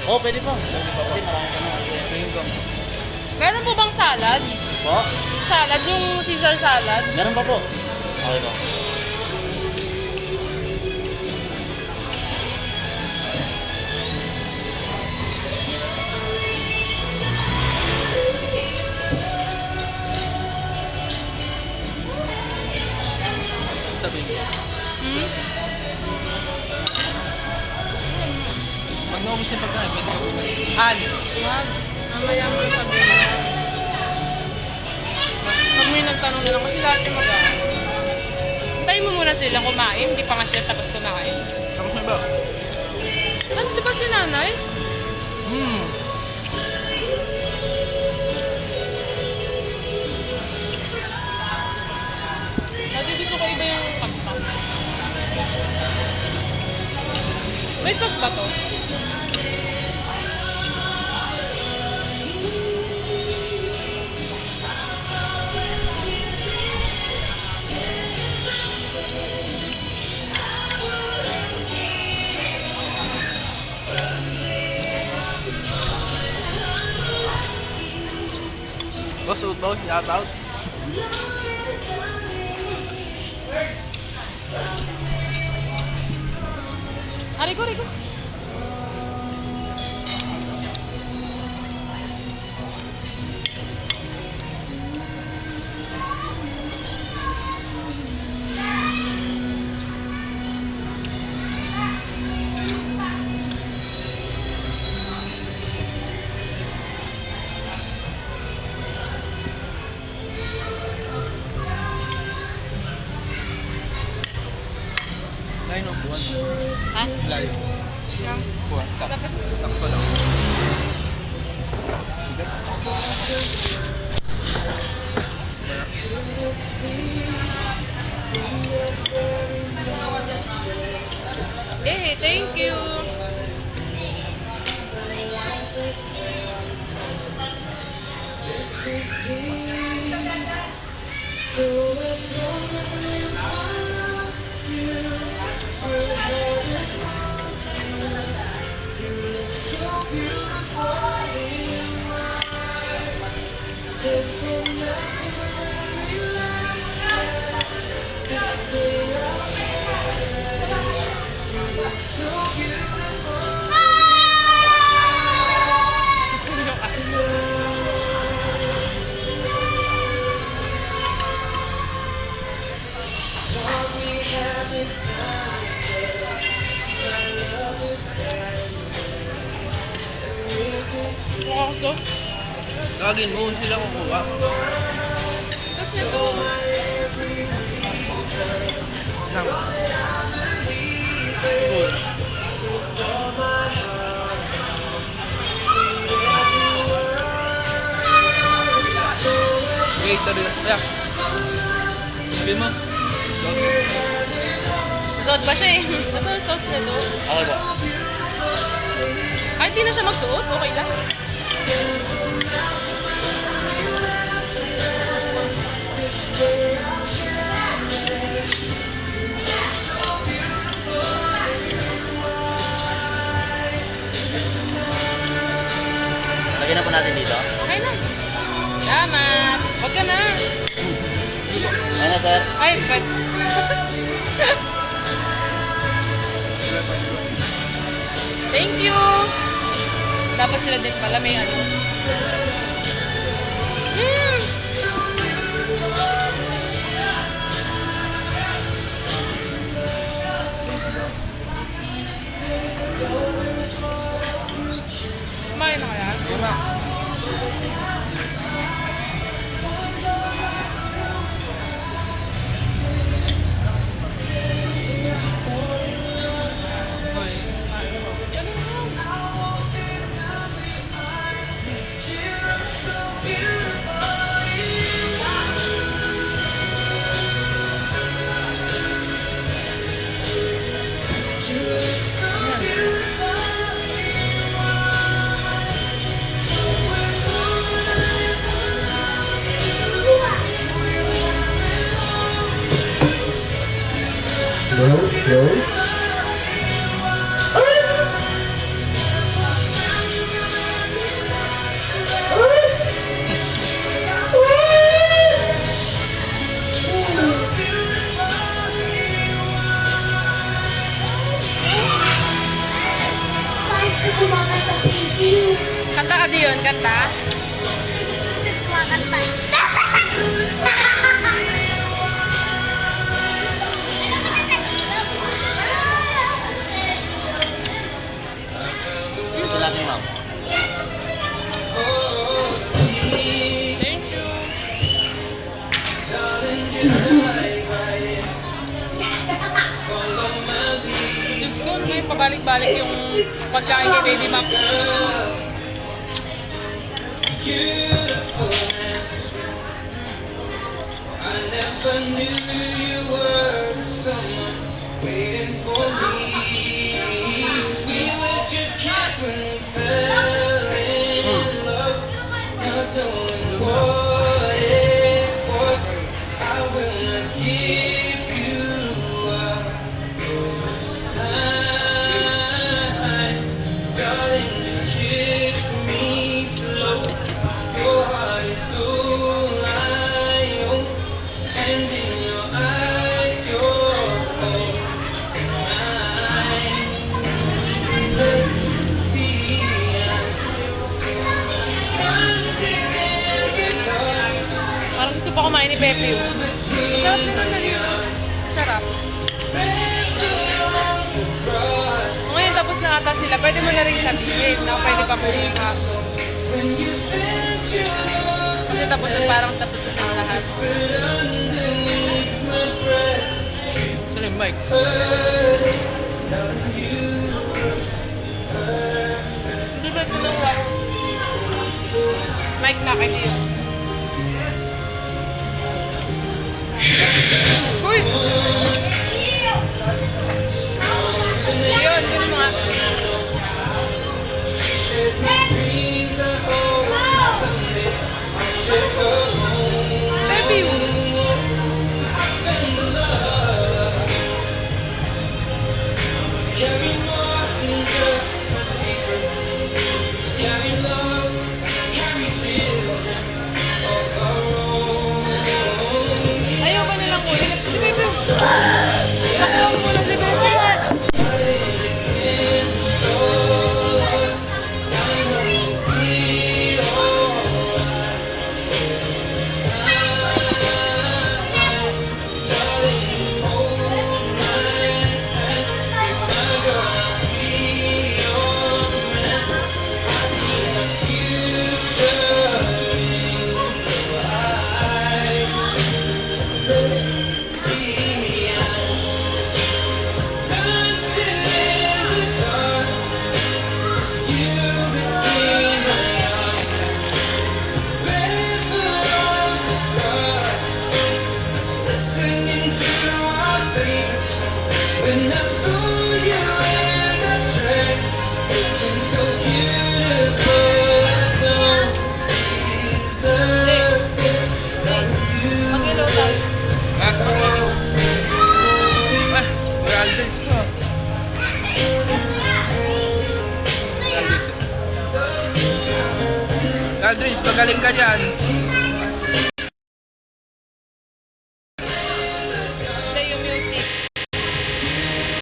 Oh, pwede po. Kasi marami ka na. Tingin ko. Meron po bang salad? Po? Salad, yung Caesar salad? Meron pa po. Okay po. Sabihin ko. Hmm? Pag naubos yung pagkain, pwede ka bumalik. Wag. Mamaya mo sabihin. Pag may nagtanong na lang kasi dati mag-aan. Hintayin mo muna sila kumain. Hindi pa nga sila tapos kumain. Tapos na ba? Ano, di ba si nanay? Dati gusto ko iba yung pasta. May sauce ba to? Boss Utog, shout out. Rico, Rico. Layo ng buwan. Ha? Layo. Yang? Buwan. Dapat. Takto lang. Eh, thank you. Mukha ko sauce. Tawagin mo, sila kukuha. Tapos nito. Nang. Cool. Wait, tadi ya. Sabihin mo. Sauce. Suot ba siya eh? Ito yung sauce nito. Okay ba? Kahit di na siya magsuot, okay lang. Lagyan na po natin dito. Okay lang. Salamat. Huwag ka na. Ano, sir? Ay, but... Thank you. Dapat sila din pala may ano. Mm. Kumain na kaya? Yun na. No, no. Kanta ka diyon, kanta. Kumakanta. Ito lang yung ma'am. Thank you. Diyos ko, may pabalik-balik yung pagkain kay Baby Max. I never knew you were someone waiting for me. We were just kids when we fell in love, not knowing what it was. I will not give you up this time, darling. Just kiss me slow. Your heart is all I own. And in your eyes, you're holding mine. Baby, I'm dancing in the dark. Parang gusto pa kumain ni Pepe yun. Sarap din ang dali. Sarap. Ngayon tapos na ata sila. Pwede mo na rin sabihin na pwede pa kumuha. When you said you loved Kasi tapos na parang tapos na silang lahat. underneath my breath, Saan yung mic? Hindi ba kinuha? Mike na kayo yun. Uy! Yun, yun mo nga. shares my dreams. I hope someday I'll share her home. Baby! And love to carry more than just my secrets, to carry love, to carry children of our own. Ayaw ka nilang kulit. Si Baby! Nakuha mo muna si Baby! When I saw you in the dress, looking so beautiful, I don't deserve this. Mag-ilaw tayo. Aldris mo. Aldris. Aldris, magaling ka dyan.